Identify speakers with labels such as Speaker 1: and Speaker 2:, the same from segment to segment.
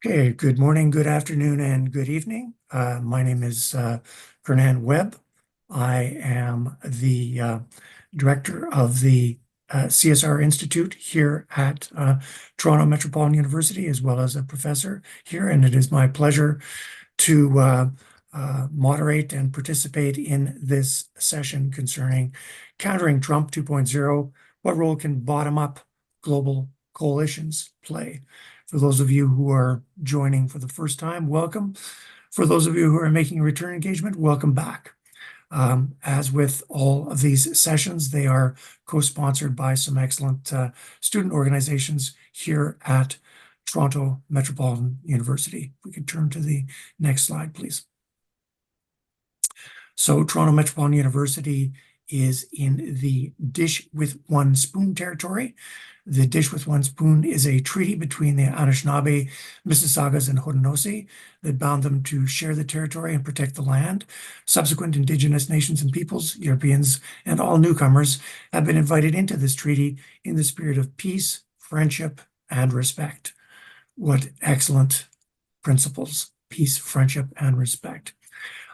Speaker 1: Okay, good morning, good afternoon, and good evening. My name is Fernand Webb. I am the director of the CSR Institute here at Toronto Metropolitan University, as well as a professor here, and it is my pleasure to moderate and participate in this session concerning countering Trump 2.0. What role can bottom-up global coalitions play? For those of you who are joining for the first time, welcome. For those of you who are making a return engagement, welcome back. As with all of these sessions, they are co-sponsored by some excellent student organizations here at Toronto Metropolitan University. We can turn to the next slide, please. So Toronto Metropolitan University is in the dish with one spoon territory. The dish with one spoon is a treaty between the Anishinaabe, Mississaugas, and Haudenosaunee that bound them to share the territory and protect the land. Subsequent Indigenous nations and peoples, Europeans, and all newcomers have been invited into this treaty in the spirit of peace, friendship, and respect. What excellent principles: peace, friendship, and respect.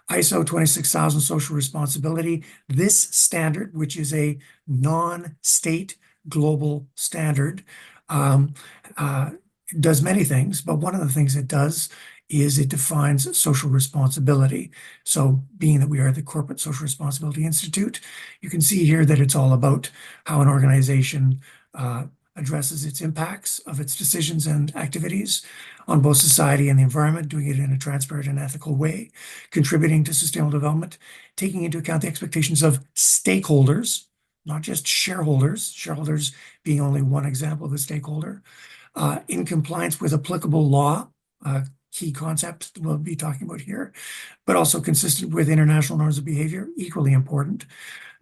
Speaker 1: ISO 26000 social responsibility. This standard, which is a non-state global standard, does many things, but one of the things it does is it defines social responsibility. So being that we are the Corporate Social Responsibility Institute, you can see here that it's all about how an organization addresses its impacts of its decisions and activities on both society and the environment, doing it in a transparent and ethical way, contributing to sustainable development, taking into account the expectations of stakeholders, not just shareholders being only one example of a stakeholder, in compliance with applicable law, key concept we'll be talking about here, but also consistent with international norms of behavior, equally important.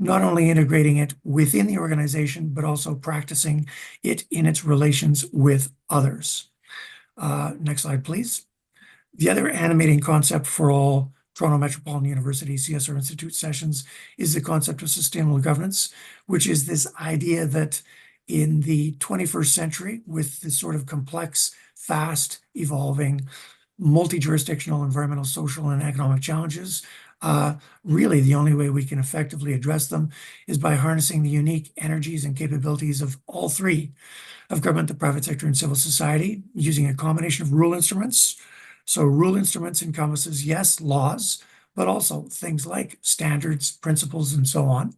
Speaker 1: Not only integrating it within the organization, but also practicing it in its relations with others. Next slide, please. The other animating concept for all Toronto Metropolitan University CSR Institute sessions is the concept of sustainable governance, which is this idea that in the 21st century, with this sort of complex, fast evolving, multi-jurisdictional environmental, social, and economic challenges, really the only way we can effectively address them is by harnessing the unique energies and capabilities of all three, of government, the private sector, and civil society, using a combination of rule instruments. So rule instruments encompasses, yes, laws, but also things like standards, principles, and so on.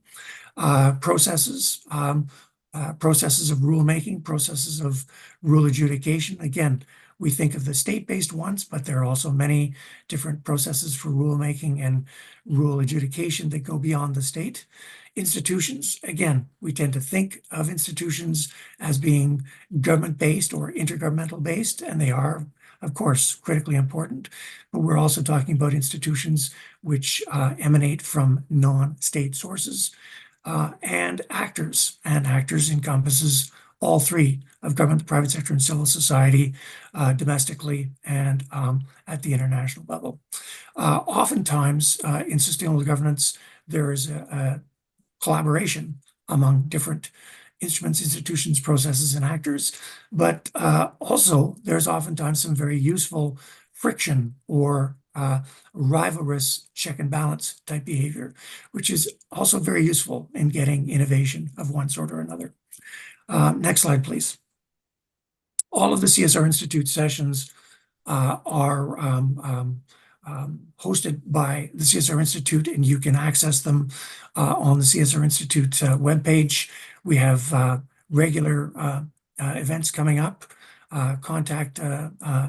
Speaker 1: Processes of rulemaking, processes of rule adjudication. Again, we think of the state-based ones, but there are also many different processes for rulemaking and rule adjudication that go beyond the state. Institutions, again, we tend to think of institutions as being government-based or intergovernmental-based, and they are, of course, critically important. But we're also talking about institutions which emanate from non-state sources, and actors. And actors encompasses all three of government, the private sector, and civil society, domestically and at the international level. Oftentimes, in sustainable governance, there is a collaboration among different instruments, institutions, processes, and actors, but also there's oftentimes some very useful friction or rivalrous check and balance type behavior, which is also very useful in getting innovation of one sort or another. Next slide, please. All of the CSR Institute sessions are hosted by the CSR Institute, and you can access them on the CSR Institute webpage. We have regular events coming up. Contact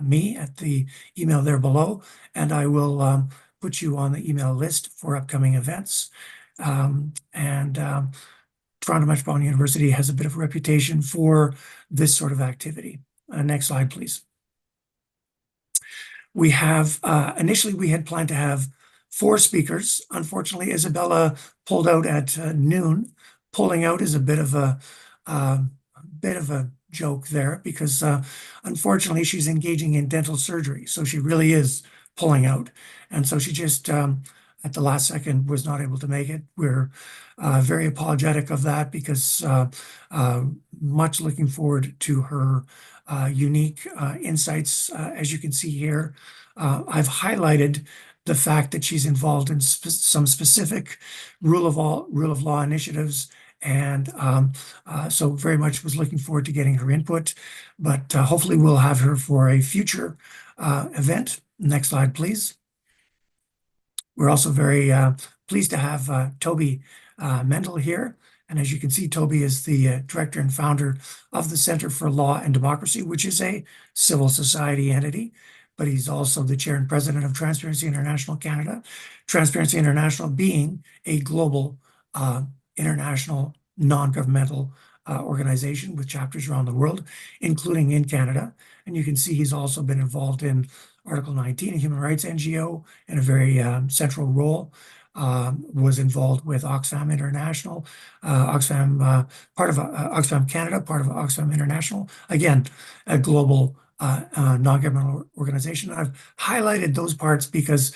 Speaker 1: me at the email there below, and I will put you on the email list for upcoming events. Toronto Metropolitan University has a bit of a reputation for this sort of activity. Next slide, please. We have, initially we had planned to have 4 speakers. Unfortunately, Isabella pulled out at noon. Pulling out is a bit of a joke there because unfortunately she's engaging in dental surgery. So she really is pulling out. And so she just at the last second was not able to make it. We're very apologetic of that because much looking forward to her unique insights. As you can see here, I've highlighted the fact that she's involved in some specific rule of law initiatives, and so very much was looking forward to getting her input, but hopefully we'll have her for a future event. Next slide, please. We're also very pleased to have Toby Mendel here. And as you can see, Toby is the director and founder of the Center for Law and Democracy, which is a civil society entity, but he's also the chair and president of Transparency International Canada. Transparency International being a global international non-governmental organization with chapters around the world, including in Canada. And you can see he's also been involved in Article 19, a human rights NGO, in a very central role. Was involved with Oxfam International, Oxfam, part of Oxfam Canada, part of Oxfam International, again, a global non-governmental organization. I've highlighted those parts because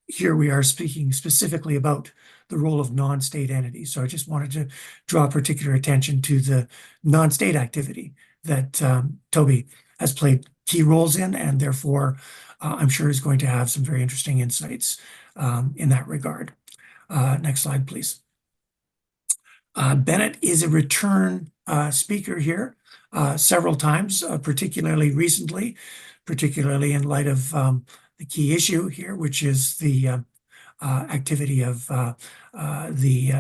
Speaker 1: here we are speaking specifically about the role of non-state entities. So I just wanted to draw particular attention to the non-state activity that Toby has played key roles in, and therefore I'm sure is going to have some very interesting insights in that regard. Next slide, please. Bennett is a return speaker here several times, particularly recently, particularly in light of the key issue here, which is the activity of the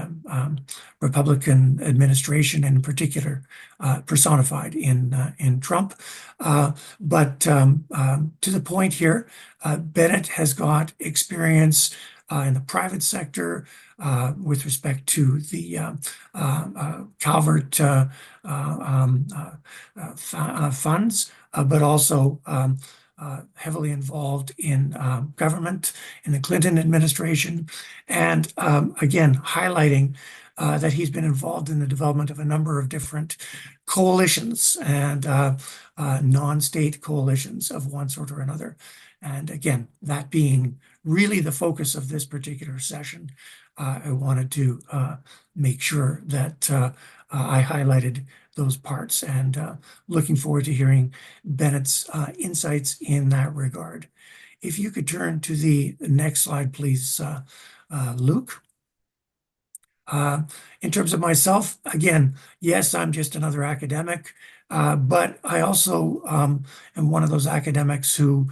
Speaker 1: Republican administration, and in particular personified in Trump. But to the point here, Bennett has got experience in the private sector with respect to the Calvert funds, but also heavily involved in government in the Clinton administration, and again highlighting that he's been involved in the development of a number of different coalitions and non-state coalitions of one sort or another. And again, that being really the focus of this particular session, I wanted to make sure that I highlighted those parts, and looking forward to hearing Bennett's insights in that regard. If you could turn to the next slide, please, Luke. In terms of myself, again, yes, I'm just another academic, but I also am one of those academics who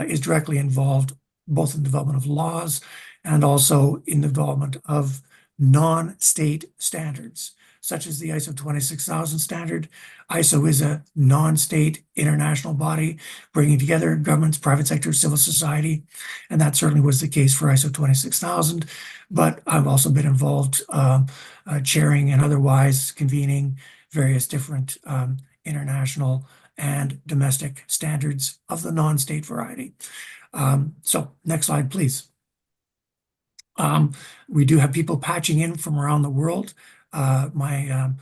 Speaker 1: is directly involved both in development of laws and also in development of non-state standards, such as the ISO 26000 standard. ISO is a non-state international body bringing together governments, private sector, civil society, and that certainly was the case for ISO 26000. But I've also been involved chairing and otherwise convening various different international and domestic standards of the non-state variety. So next slide, please. We do have people patching in from around the world. My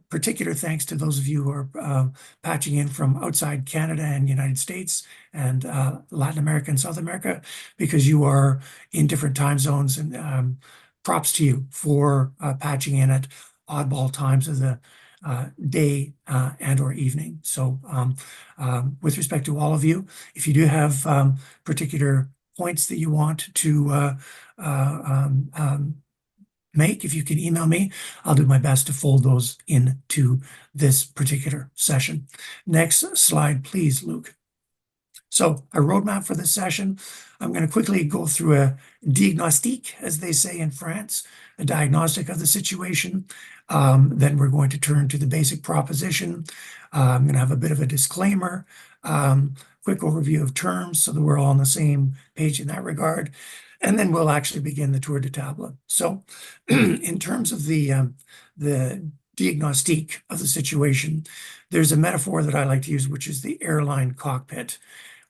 Speaker 1: particular thanks to those of you who are patching in from outside Canada and United States and Latin America and South America, because you are in different time zones, and props to you for patching in at oddball times of the day and or evening. So with respect to all of you, if you do have particular points that you want to make, if you can email me, I'll do my best to fold those into this particular session. Next slide, please, Luke. So a roadmap for this session. I'm going to quickly go through a diagnostic, as they say in France, a diagnostic of the situation. Then we're going to turn to the basic proposition. I'm going to have a bit of a disclaimer, quick overview of terms so that we're all on the same page in that regard. And then we'll actually begin the tour de table. So in terms of the diagnostic of the situation, there's a metaphor that I like to use, which is the airline cockpit.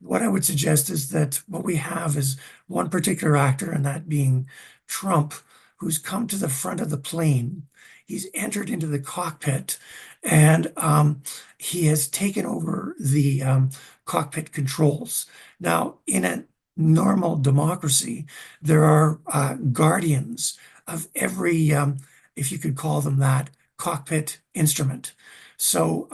Speaker 1: What I would suggest is that what we have is one particular actor, and that being Trump, who's come to the front of the plane. He's entered into the cockpit, and he has taken over the cockpit controls. Now, in a normal democracy, there are guardians of every, if you could call them that, cockpit instrument. So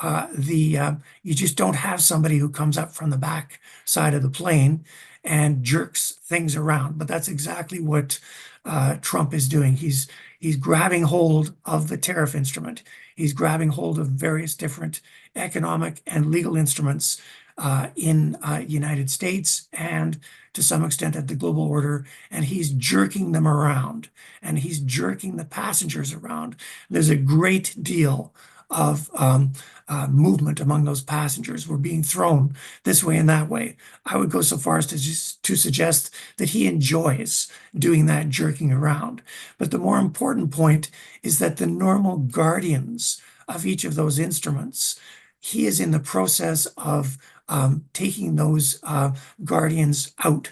Speaker 1: you just don't have somebody who comes up from the back side of the plane and jerks things around. But that's exactly what Trump is doing. He's grabbing hold of the tariff instrument. He's grabbing hold of various different economic and legal instruments in United States and to some extent at the global order, and he's jerking them around and he's jerking the passengers around. There's a great deal of movement among those passengers. We're being thrown this way and that way. I would go so far as to suggest that he enjoys doing that jerking around. But the more important point is that the normal guardians of each of those instruments, he is in the process of taking those guardians out.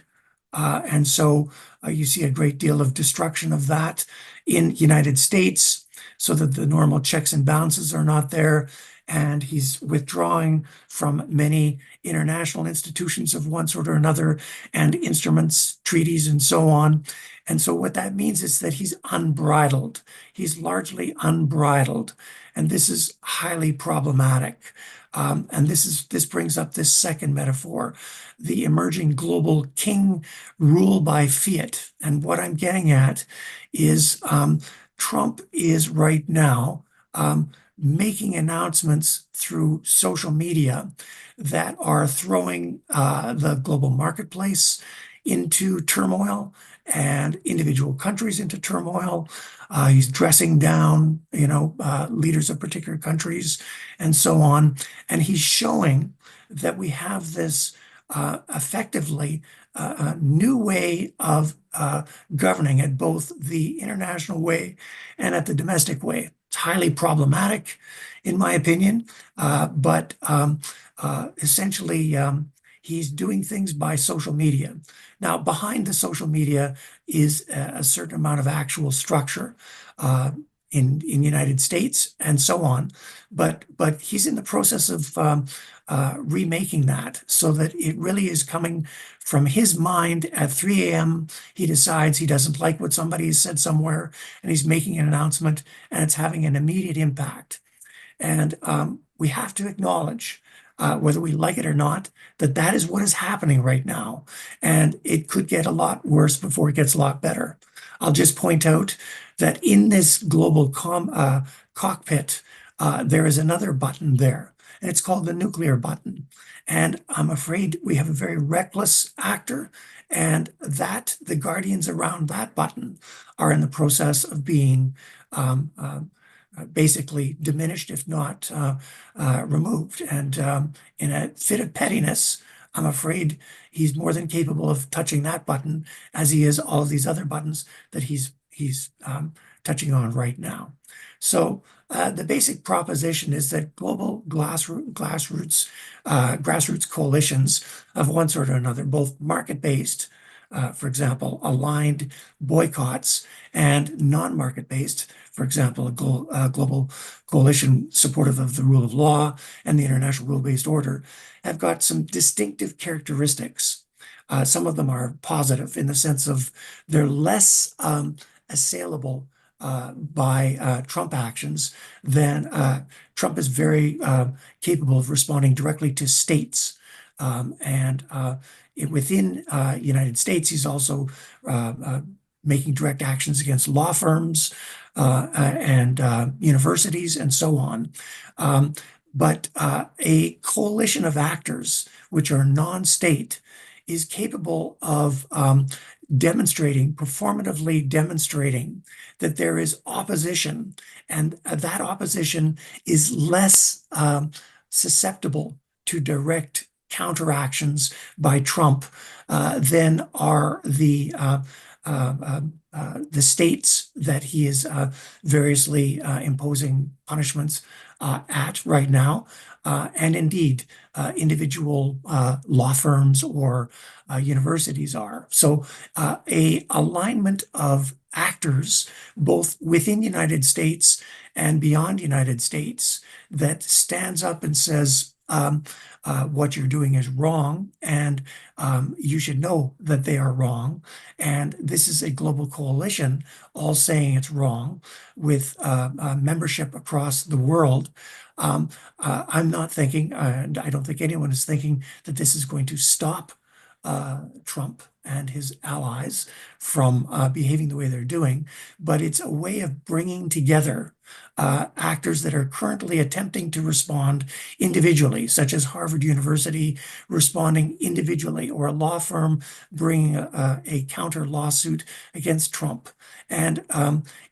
Speaker 1: And so you see a great deal of destruction of that in United States so that the normal checks and balances are not there. And he's withdrawing from many international institutions of one sort or another and instruments, treaties, and so on. And so what that means is that he's unbridled. He's largely unbridled. And this is highly problematic. And this brings up this second metaphor, the emerging global king rule by fiat. And what I'm getting at is Trump is right now making announcements through social media that are throwing the global marketplace into turmoil and individual countries into turmoil. He's dressing down, leaders of particular countries and so on. And he's showing that we have this effectively a new way of governing at both the international way and at the domestic way. It's highly problematic, in my opinion, but essentially he's doing things by social media. Now, behind the social media is a certain amount of actual structure in United States and so on, but he's in the process of remaking that so that it really is coming from his mind at 3 a.m. He decides he doesn't like what somebody has said somewhere, and he's making an announcement, and it's having an immediate impact. And we have to acknowledge, whether we like it or not, that is what is happening right now. And it could get a lot worse before it gets a lot better. I'll just point out that in this global cockpit, there is another button there, and it's called the nuclear button. And I'm afraid we have a very reckless actor, and that the guardians around that button are in the process of being basically diminished, if not removed. And in a fit of pettiness, I'm afraid he's more than capable of touching that button as he is all of these other buttons that he's touching on right now. So the basic proposition is that global grassroots coalitions of one sort or another, both market-based, for example, aligned boycotts, and non-market-based, for example, a global coalition supportive of the rule of law and the international rule-based order, have got some distinctive characteristics. Some of them are positive in the sense of they're less assailable by Trump actions than Trump is very capable of responding directly to states. And within United States, he's also making direct actions against law firms and universities and so on. But a coalition of actors, which are non-state, is capable of performatively demonstrating that there is opposition, and that opposition is less susceptible to direct counteractions by Trump than are the states that he is variously imposing punishments at right now, and indeed individual law firms or universities are. So a alignment of actors both within United States and beyond United States that stands up and says, what you're doing is wrong, and you should know that they are wrong. And this is a global coalition all saying it's wrong with membership across the world. I'm not thinking, and I don't think anyone is thinking that this is going to stop Trump and his allies from behaving the way they're doing, but it's a way of bringing together actors that are currently attempting to respond individually, such as Harvard University responding individually, or a law firm bringing a counter lawsuit against Trump. And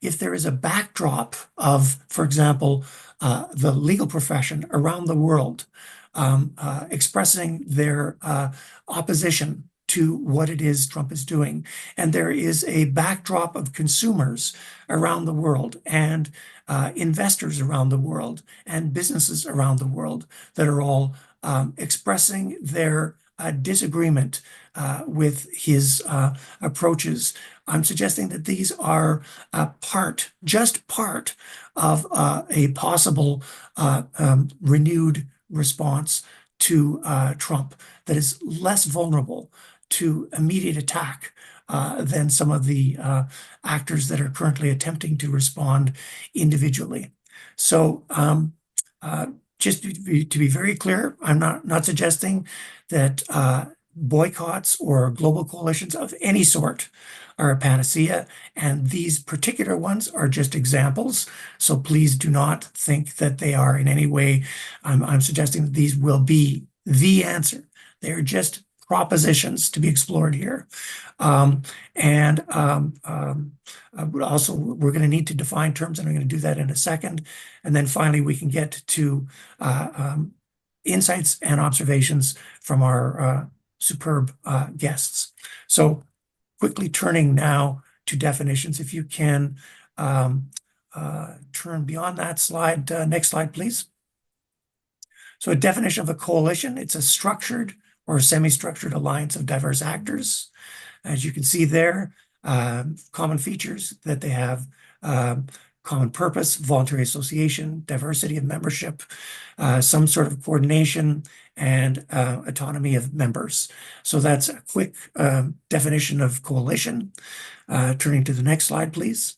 Speaker 1: if there is a backdrop of, for example, the legal profession around the world expressing their opposition to what it is Trump is doing, and there is a backdrop of consumers around the world and investors around the world and businesses around the world that are all expressing their disagreement with his approaches. I'm suggesting that these are just part of a possible renewed response to Trump that is less vulnerable to immediate attack than some of the actors that are currently attempting to respond individually. So just to be very clear, I'm not suggesting that boycotts or global coalitions of any sort are a panacea, and these particular ones are just examples. So please do not think that they are in any way. I'm suggesting that these will be the answer. They are just propositions to be explored here. Also, we're going to need to define terms, and I'm going to do that in a second. And then finally, we can get to insights and observations from our superb guests. So quickly turning now to definitions, if you can turn beyond that slide. Next slide, please. So a definition of a coalition, it's a structured or semi-structured alliance of diverse actors. As you can see there, common features that they have: common purpose, voluntary association, diversity of membership, some sort of coordination, and autonomy of members. So that's a quick definition of coalition. Turning to the next slide, please.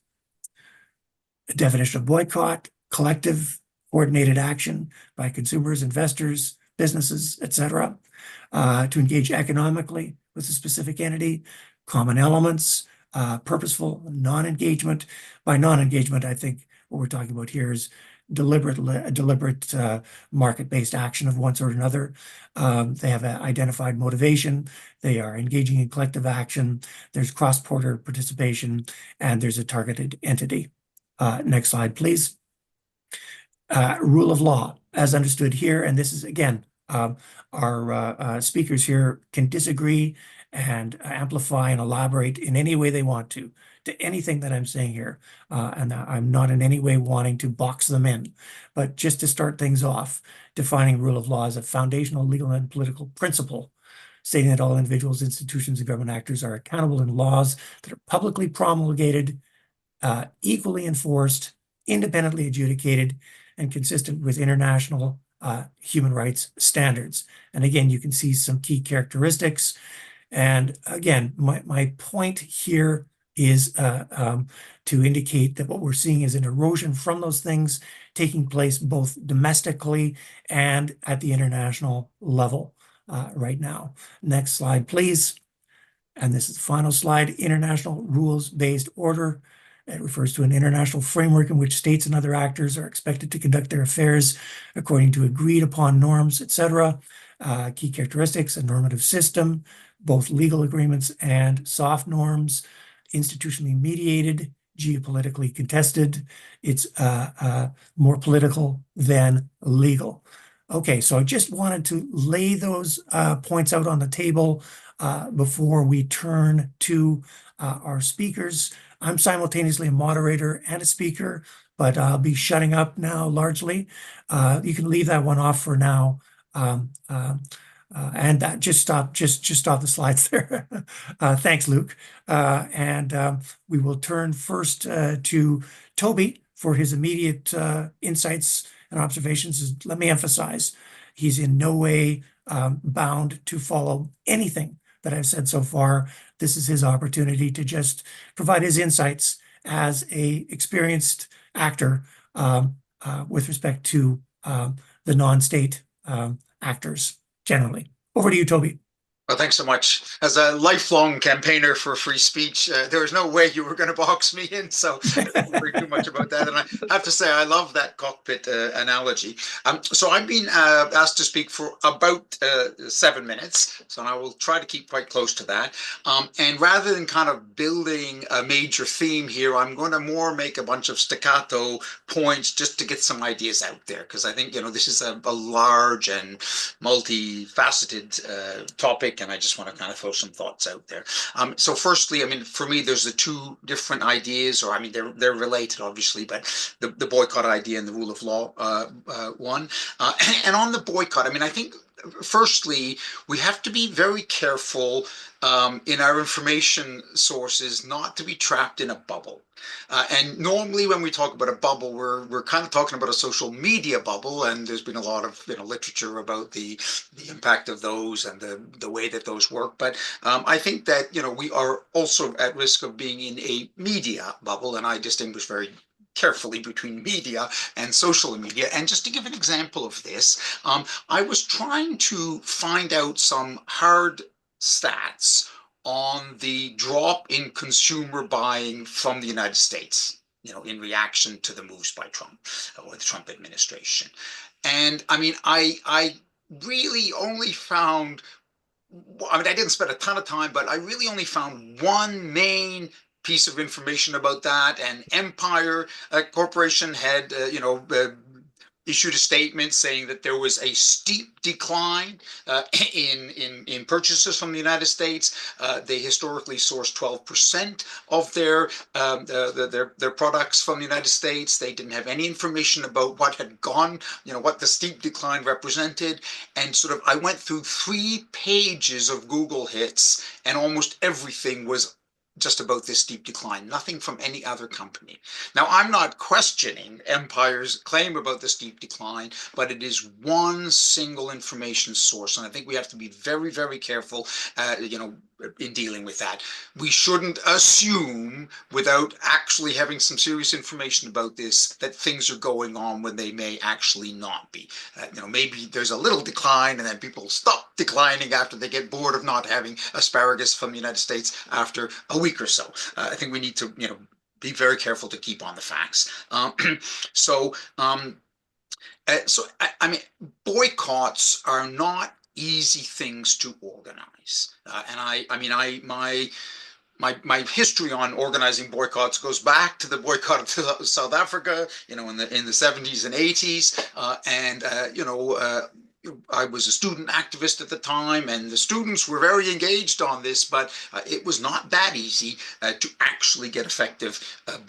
Speaker 1: A definition of boycott: collective, coordinated action by consumers, investors, businesses, etc., to engage economically with a specific entity. Common elements: purposeful non-engagement. By non-engagement, I think what we're talking about here is deliberate market-based action of one sort or another. They have an identified motivation. They are engaging in collective action. There's cross-border participation, and there's a targeted entity. Next slide, please. Rule of law, as understood here, and this is, again, our speakers here can disagree and amplify and elaborate in any way they want to anything that I'm saying here. And I'm not in any way wanting to box them in. But just to start things off, defining rule of law as a foundational legal and political principle, stating that all individuals, institutions, and government actors are accountable in laws that are publicly promulgated, equally enforced, independently adjudicated, and consistent with international human rights standards. And again, you can see some key characteristics. And again, my point here is to indicate that what we're seeing is an erosion from those things taking place both domestically and at the international level right now. Next slide, please. And this is the final slide: international rules-based order. It refers to an international framework in which states and other actors are expected to conduct their affairs according to agreed upon norms, etc. Key characteristics: a normative system, both legal agreements and soft norms, institutionally mediated, geopolitically contested. It's more political than legal. Okay, so I just wanted to lay those points out on the table before we turn to our speakers. I'm simultaneously a moderator and a speaker, but I'll be shutting up now largely. You can leave that one off for now. And that just stop the slides there. Thanks, Luke. And we will turn first to Toby for his immediate insights and observations. Let me emphasize, He's in no way bound to follow anything that I've said so far. This is his opportunity to just provide his insights as a experienced actor with respect to the non-state actors generally. Over to you, Toby.
Speaker 2: Well, thanks so much. As a lifelong campaigner for free speech, there was no way you were going to box me in, so I don't worry too much about that. And I have to say, I love that cockpit analogy. So I've been asked to speak for about 7 minutes, so I will try to keep quite close to that. And rather than kind of building a major theme here, I'm going to more make a bunch of staccato points just to get some ideas out there, because I think, this is a large and multifaceted topic, and I just want to kind of throw some thoughts out there. So firstly, for me, there's the two different ideas, or they're related, obviously, but the boycott idea and the rule of law one. And on the boycott, I think firstly, we have to be very careful in our information sources not to be trapped in a bubble. And normally when we talk about a bubble, we're kind of talking about a social media bubble, and there's been a lot of literature about the impact of those and the way that those work. But I think that we are also at risk of being in a media bubble, and I distinguish very carefully between media and social media. And just to give an example of this, I was trying to find out some hard stats on the drop in consumer buying from the United States, in reaction to the moves by Trump or the Trump administration. And I really only found, I didn't spend a ton of time, but I really only found one main piece of information about that. And Empire Corporation had, issued a statement saying that there was a steep decline in purchases from the United States. They historically sourced 12% of their products from the United States. They didn't have any information about what had gone, what the steep decline represented. And I went through 3 pages of Google hits, and almost everything was just about this steep decline, nothing from any other company. Now, I'm not questioning Empire's claim about the steep decline, but it is one single information source. And I think we have to be very, very careful, in dealing with that. We shouldn't assume, without actually having some serious information about this, that things are going on when they may actually not be. Maybe there's a little decline, and then people stop declining after they get bored of not having asparagus from the United States after a week or so. I think we need to, be very careful to keep on the facts. Boycotts are not easy things to organize. My history on organizing boycotts goes back to the boycott of South Africa, in the 70s and 80s, I was a student activist at the time, and the students were very engaged on this, but it was not that easy to actually get effective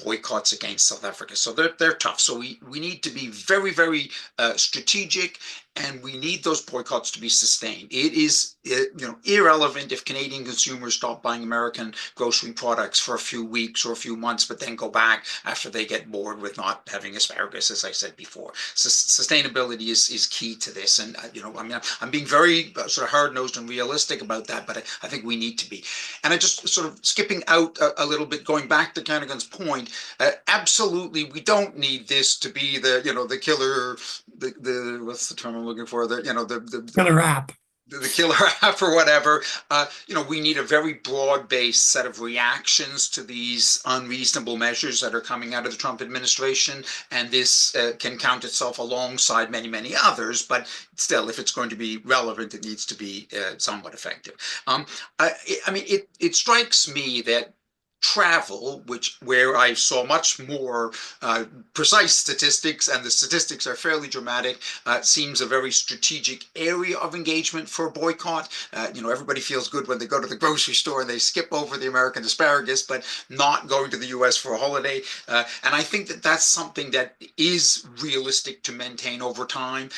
Speaker 2: boycotts against South Africa. So they're tough. So we need to be very, very strategic, and we need those boycotts to be sustained. It is irrelevant if Canadian consumers stop buying American grocery products for a few weeks or a few months, but then go back after they get bored with not having asparagus, as I said before. So sustainability is key to this. And, I'm being very hard-nosed and realistic about that, but I think we need to be. And I just skipping out a little bit, going back to Canagan's point, absolutely, we don't need this to be the killer, what's the term I'm looking for? The
Speaker 1: Killer app.
Speaker 2: The killer app or whatever. We need a very broad-based set of reactions to these unreasonable measures that are coming out of the Trump administration, and this can count itself alongside many, many others, but still, if it's going to be relevant, it needs to be somewhat effective. It strikes me that travel, where I saw much more precise statistics, and the statistics are fairly dramatic, seems a very strategic area of engagement for a boycott. Everybody feels good when they go to the grocery store and they skip over the American asparagus, but not going to the US for a holiday. And I think that that's something that is realistic to maintain over time.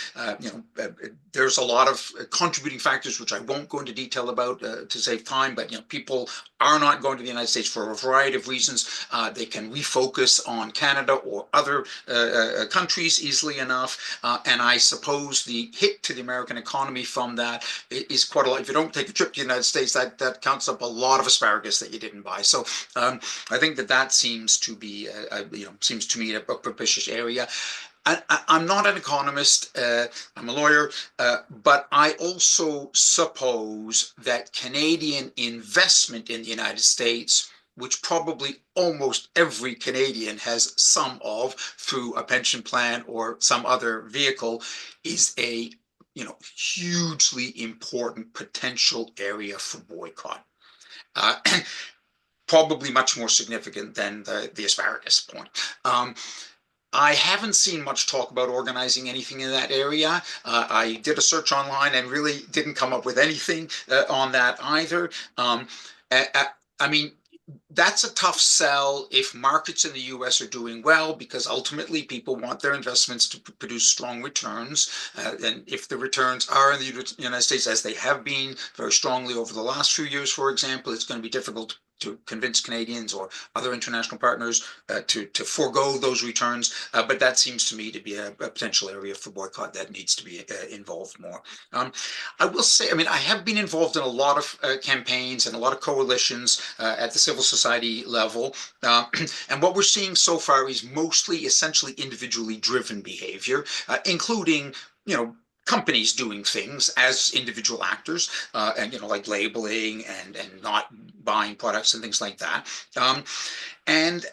Speaker 2: There's a lot of contributing factors, which I won't go into detail about to save time, but people are not going to the United States for a for a variety of reasons. They can refocus on Canada or other countries easily enough. And I suppose the hit to the American economy from that is quite a lot. If you don't take a trip to the United States, that counts up a lot of asparagus that you didn't buy. So I think that seems to be, seems to me a propitious area. I'm not an economist, I'm a lawyer, but I also suppose that Canadian investment in the United States, which probably almost every Canadian has some of through a pension plan or some other vehicle, is a hugely important potential area for boycott. Probably much more significant than the asparagus point. I haven't seen much talk about organizing anything in that area. I did a search online and really didn't come up with anything on that either. I mean, that's a tough sell if markets in the US are doing well, because ultimately people want their investments to produce strong returns. And if the returns are in the United States, as they have been very strongly over the last few years, for example, it's going to be difficult to convince Canadians or other international partners to forego those returns. But that seems to me to be a potential area for boycott that needs to be involved more. I will say, I mean, I have been involved in a lot of campaigns and a lot of coalitions at the civil society level. And what we're seeing so far is mostly essentially individually driven behavior, including, companies doing things as individual actors, and like labeling and not buying products and things like that. And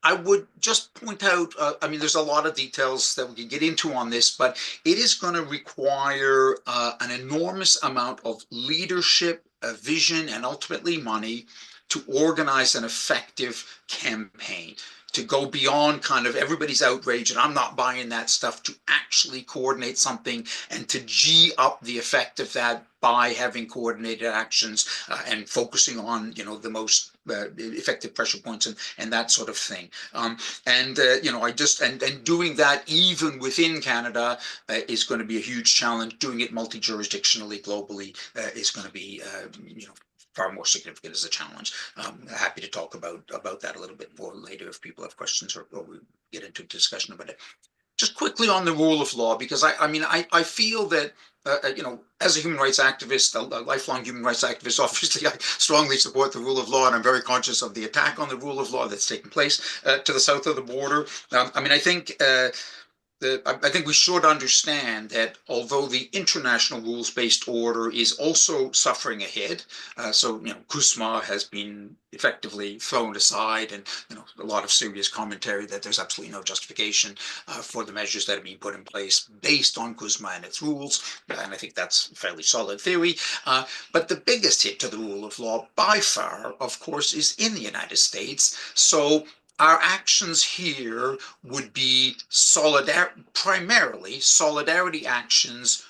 Speaker 2: I would just point out, I mean, there's a lot of details that we can get into on this, but it is going to require an enormous amount of leadership, vision, and ultimately money to organize an effective campaign, to go beyond kind of everybody's outrage and I'm not buying that stuff, to actually coordinate something and to G up the effect of that by having coordinated actions and focusing on, the most effective pressure points and that sort of thing. And doing that even within Canada is going to be a huge challenge. Doing it multi-jurisdictionally, globally is going to be, far more significant as a challenge. Happy to talk about that a little bit more later if people have questions or we get into a discussion about it. Just quickly on the rule of law, because I feel that as a human rights activist, a lifelong human rights activist, obviously I strongly support the rule of law, and I'm very conscious of the attack on the rule of law that's taken place to the south of the border. I think we should understand that although the international rules-based order is also suffering a hit, CUSMA has been effectively thrown aside, and a lot of serious commentary that there's absolutely no justification for the measures that are being put in place based on CUSMA and its rules, and I think that's a fairly solid theory. But the biggest hit to the rule of law by far, of course, is in the United States. So our actions here would be primarily solidarity actions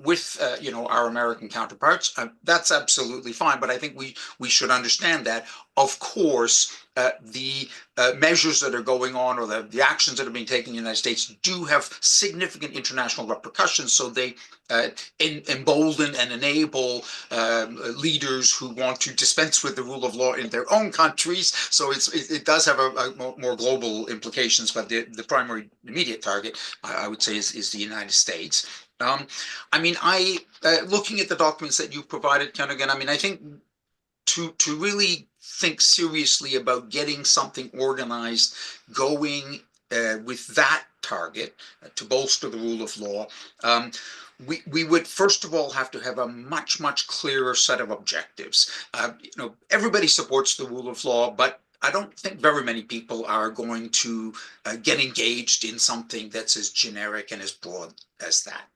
Speaker 2: with our American counterparts. That's absolutely fine, but I think we should understand that, of course, the measures that are going on or the actions that are being taken in the United States do have significant international repercussions. So they embolden and enable leaders who want to dispense with the rule of law in their own countries. So it does have a more global implications, but the primary immediate target, I would say, is the United States. Looking at the documents that you provided, Kenrigan, I think to really think seriously about getting something organized, going with that target to bolster the rule of law, we would first of all have to have a much, much clearer set of objectives. Everybody supports the rule of law, but I don't think very many people are going to get engaged in something that's as generic and as broad as that.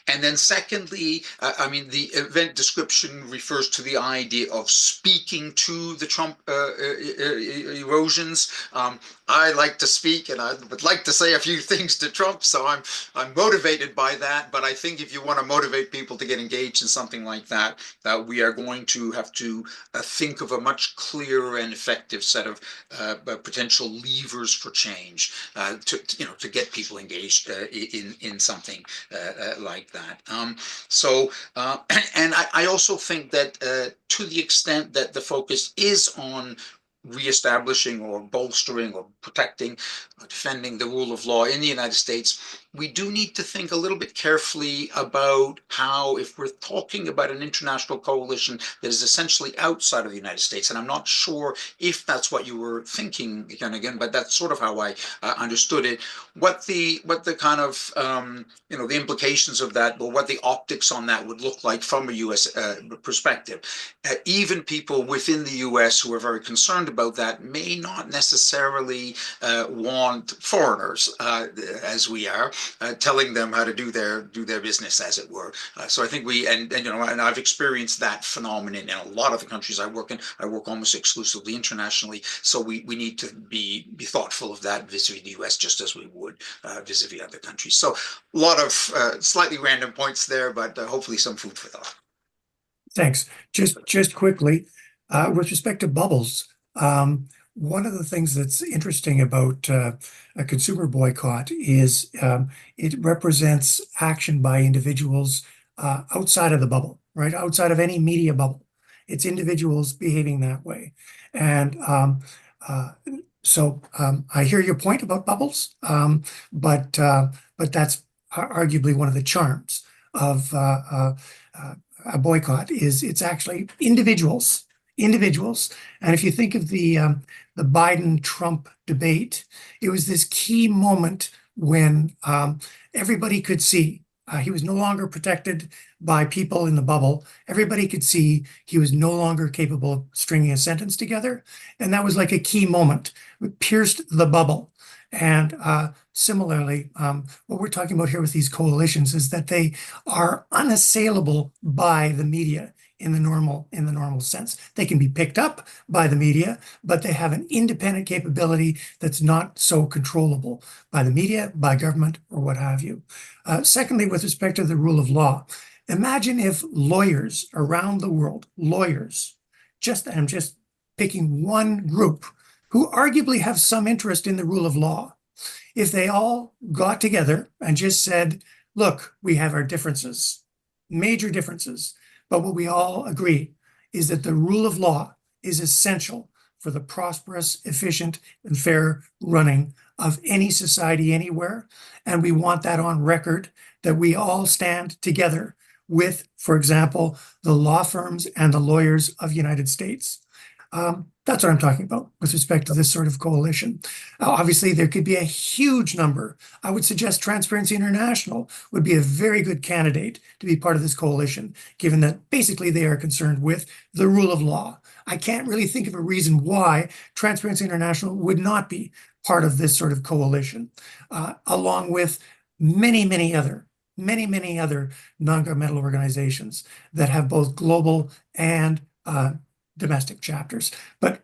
Speaker 2: And then secondly, the event description refers to the idea of speaking to the Trump erosions. I like to speak, and I would like to say a few things to Trump, so I'm motivated by that. But I think if you want to motivate people to get engaged in something like that, we are going to have to think of a much clearer and effective set of potential levers for change to get people engaged in something something like that. And I also think that to the extent that the focus is on reestablishing or bolstering or protecting or defending the rule of law in the United States, we do need to think a little bit carefully about how, if we're talking about an international coalition that is essentially outside of the United States, and I'm not sure if that's what you were thinking, again, but that's sort of how I understood it, what the kind of the implications of that, or what the optics on that would look like from a U.S. Perspective. Even people within the U.S. who are very concerned about that may not necessarily want foreigners, as we are, telling them how to do their business, as it were. So I think and I've experienced that phenomenon in a lot of the countries I work in. I work almost exclusively internationally, so we need to be thoughtful of that vis-a-vis the U.S. just as we would vis-a-vis other countries. So a lot of slightly random points there, but hopefully some food for thought.
Speaker 1: Thanks. Just quickly, with respect to bubbles, one of the things that's interesting about a consumer boycott is it represents action by individuals outside of the bubble, right? Outside of any media bubble. It's individuals behaving that way. And so I hear your point about bubbles, but that's arguably one of the charms of a boycott is it's actually individuals. And if you think of the Biden-Trump debate, it was this key moment when everybody could see he was no longer protected by people in the bubble. Everybody could see he was no longer capable of stringing a sentence together. And that was like a key moment. It pierced the bubble. And similarly, what we're talking about here with these coalitions is that they are unassailable by the media in the normal sense. They can be picked up by the media, but they have an independent capability that's not so controllable by the media, by government, or what have you. Secondly, with respect to the rule of law, imagine if lawyers around the world, I'm just picking one group who arguably have some interest in the rule of law, if they all got together and just said, look, we have our differences, major differences, but what we all agree is that the rule of law is essential for the prosperous, efficient, and fair running of any society anywhere. And we want that on record, that we all stand together with, for example, the law firms and the lawyers of the United States. That's what I'm talking about with respect to this sort of coalition. Obviously, there could be a huge number. I would suggest Transparency International would be a very good candidate to be part of this coalition, given that basically they are concerned with the rule of law. I can't really think of a reason why Transparency International would not be part of this sort of coalition, along with many other non-governmental organizations that have both global and domestic chapters. But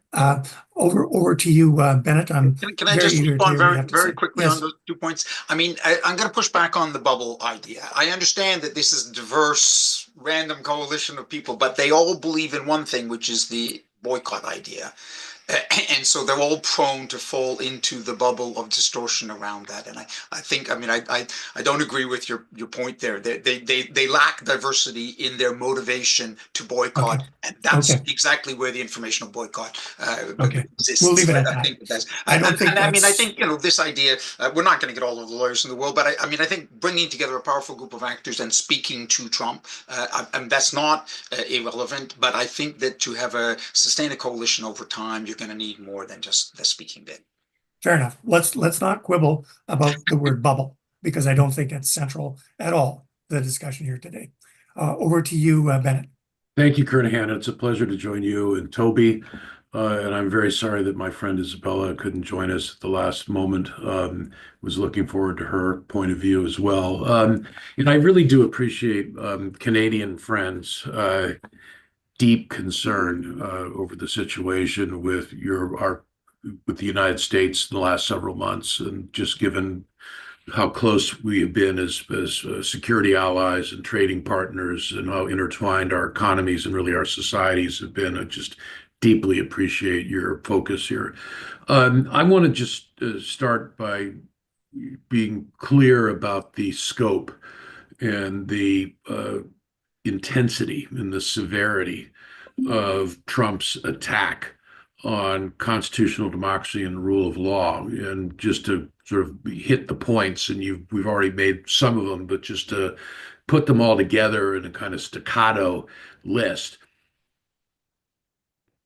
Speaker 1: over to you, Bennett. I'm
Speaker 2: Can I just respond very quickly
Speaker 1: yes.
Speaker 2: on those 2 points? I mean, I'm going to push back on the bubble idea. I understand that this is a diverse, random coalition of people, but they all believe in one thing, which is the boycott idea. And so they're all prone to fall into the bubble of distortion around that. And I think, I mean, I don't agree with your point there. They lack diversity in their motivation to boycott.
Speaker 1: Okay.
Speaker 2: And that's exactly where the informational boycott exists.
Speaker 1: We'll leave it at
Speaker 2: I
Speaker 1: that.
Speaker 2: think that's,
Speaker 1: I
Speaker 2: mean, I think, this idea, we're not going to get all of the lawyers in the world, but I mean, I think bringing together a powerful group of actors and speaking to Trump, that's not irrelevant, but I think that to have sustain a coalition over time, you're going to need more than just the speaking bit.
Speaker 1: Fair enough. Let's not quibble about the word bubble, because I don't think it's central at all to the discussion here today. Over to you, Bennett.
Speaker 3: Thank you, Kernahan. It's a pleasure to join you and Toby. And I'm very sorry that my friend Isabella couldn't join us at the last moment. Was looking forward to her point of view as well. And I really do appreciate Canadian friends' deep concern over the situation with the United States in the last several months, and just given how close we have been as security allies and trading partners, and how intertwined our economies and really our societies have been. I just deeply appreciate your focus here. I want to just start by being clear about the scope and the intensity and the severity of Trump's attack on constitutional democracy and the rule of law. And just to sort of hit the points, and we've already made some of them, but just to put them all together in a kind of staccato list,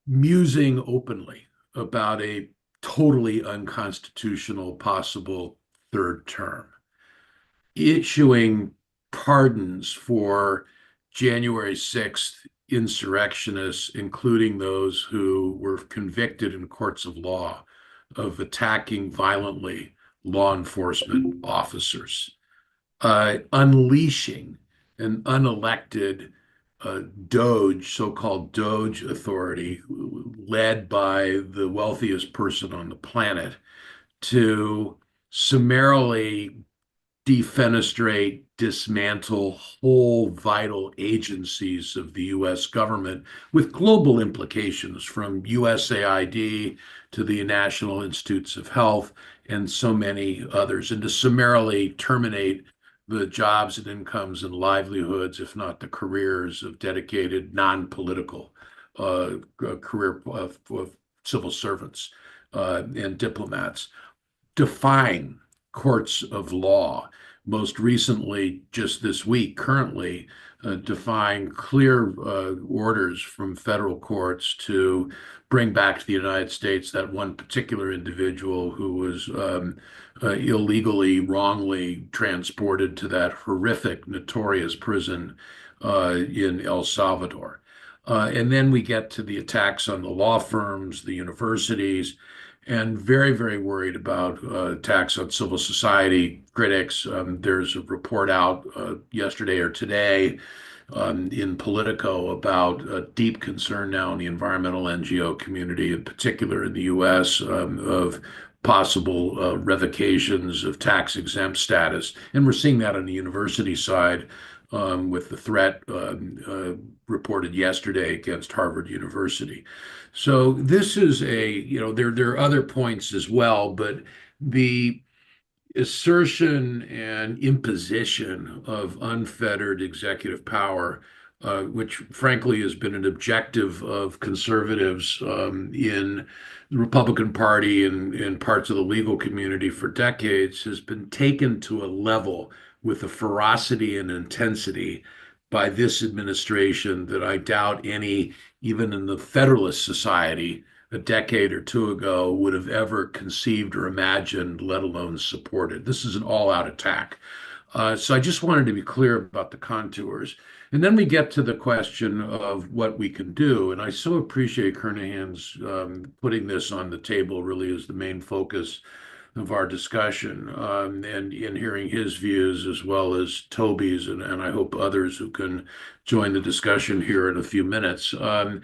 Speaker 3: musing openly about a totally unconstitutional possible third term, issuing pardons for January 6th insurrectionists, including those who were convicted in courts of law of attacking violently law enforcement officers, unleashing an unelected so-called Doge authority led by the wealthiest person on the planet to summarily defenestrate, dismantle whole vital agencies of the US government with global implications from USAID to the National Institutes of Health and so many others, and to summarily terminate the jobs and incomes and livelihoods, if not the careers, of dedicated non-political career of civil servants and diplomats, defying courts of law. Most recently, just this week, currently, defying clear orders from federal courts to bring back to the United States that one particular individual who was illegally, wrongly transported to that horrific, notorious prison in El Salvador. And then we get to the attacks on the law firms, the universities, and very, very worried about attacks on civil society critics. There's a report out yesterday or today in Politico about deep concern now in the environmental NGO community, in particular in the US, of possible revocations of tax exempt status. And we're seeing that on the university side with the threat reported yesterday against Harvard University. So this is there are other points as well, but the assertion and imposition of unfettered executive power, which frankly has been an objective of conservatives in the Republican Party and parts of the legal community for decades, has been taken to a level with a ferocity and intensity by this administration that I doubt any, even in the Federalist Society a decade or two ago, would have ever conceived or imagined, let alone supported. This is an all-out attack. So I just wanted to be clear about the contours. And then we get to the question of what we can do. And I so appreciate Kernahan's putting this on the table, really as the main focus of our discussion, and in hearing his views as well as Toby's, and I hope others who can join the discussion here in a few minutes. I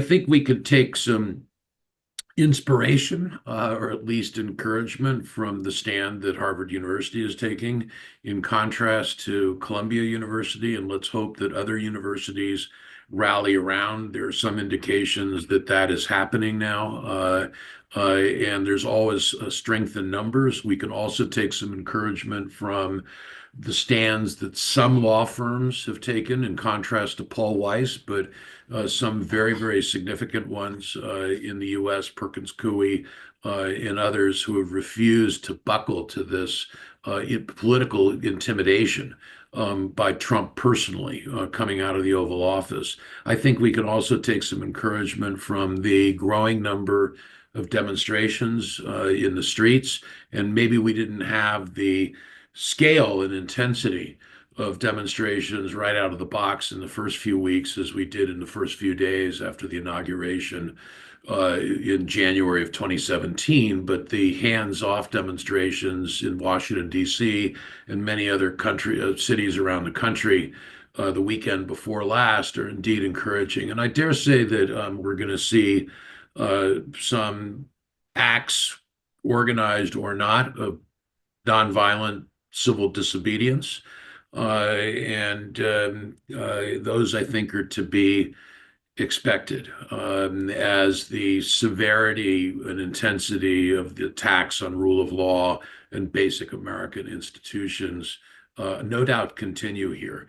Speaker 3: think we could take some inspiration or at least encouragement from the stand that Harvard University is taking in contrast to Columbia University, and let's hope that other universities rally around. There are some indications that that is happening now, and there's always a strength in numbers. We can also take some encouragement from the stands that some law firms have taken in contrast to Paul Weiss, but some very, very significant ones in the US, Perkins Coie, and others who have refused to buckle to this political intimidation by Trump personally coming out of the Oval Office. I think we can also take some encouragement from the growing number of demonstrations in the streets, and maybe we didn't have the scale and intensity of demonstrations right out of the box in the first few weeks as we did in the first few days after the inauguration in January of 2017, but the hands-off demonstrations in Washington, D.C. and many other cities around the country the weekend before last are indeed encouraging. And I dare say that we're going to see some acts, organized or not, of nonviolent civil disobedience. And those, I think, are to be expected, as the severity and intensity of the attacks on rule of law and basic American institutions no doubt continue here.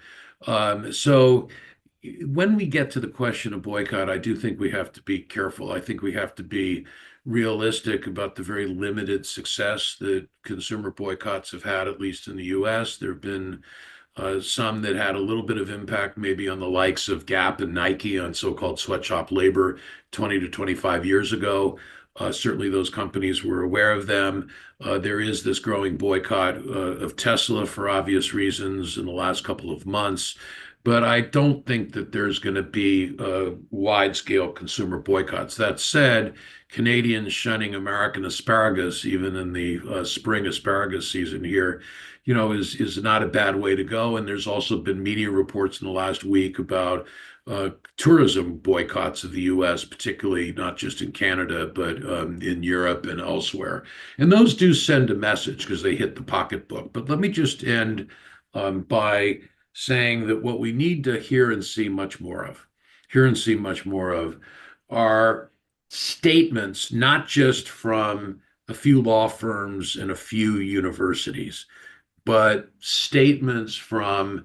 Speaker 3: So when we get to the question of boycott, I do think we have to be careful. I think we have to be realistic about the very limited success that consumer boycotts have had, at least in the US. There have been some that had a little bit of impact, maybe on the likes of Gap and Nike on so-called sweatshop labor 20 to 25 years ago. Certainly those companies were aware of them. There is this growing boycott of Tesla for obvious reasons in the last couple of months. But I don't think that there's going to be wide-scale consumer boycotts. That said, Canadians shunning American asparagus, even in the spring asparagus season here, is not a bad way to go. And there's also been media reports in the last week about tourism boycotts of the U.S., particularly not just in Canada, but in Europe and elsewhere. And those do send a message because they hit the pocketbook. But let me just end by saying that what we need to hear and see much more of are statements, not just from a few law firms and a few universities, but statements from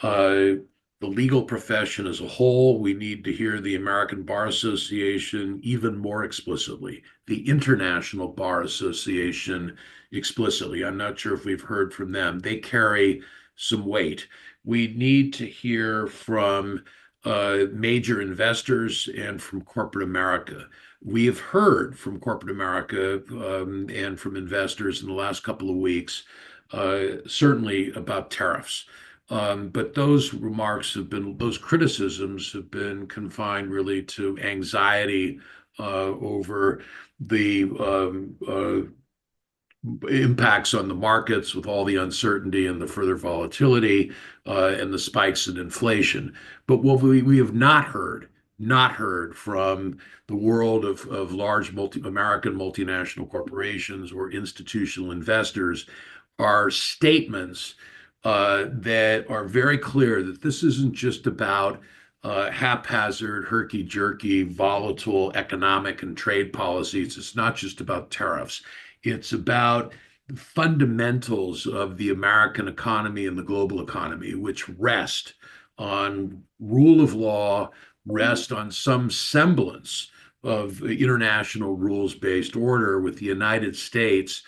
Speaker 3: the legal profession as a whole. We need to hear the American Bar Association even more explicitly, the International Bar Association explicitly. I'm not sure if we've heard from them. They carry some weight. We need to hear from major investors and from corporate America. We have heard from corporate America and from investors in the last couple of weeks, certainly about tariffs. But those criticisms have been confined really to anxiety over the impacts on the markets with all the uncertainty and the further volatility and the spikes in inflation. But what we have not heard from the world of large American multinational corporations or institutional investors are statements that are very clear that this isn't just about haphazard, herky-jerky, volatile economic and trade policies. It's not just about tariffs. It's about the fundamentals of the American economy and the global economy, which rest on rule of law, rest on some semblance of international rules-based order, with the United States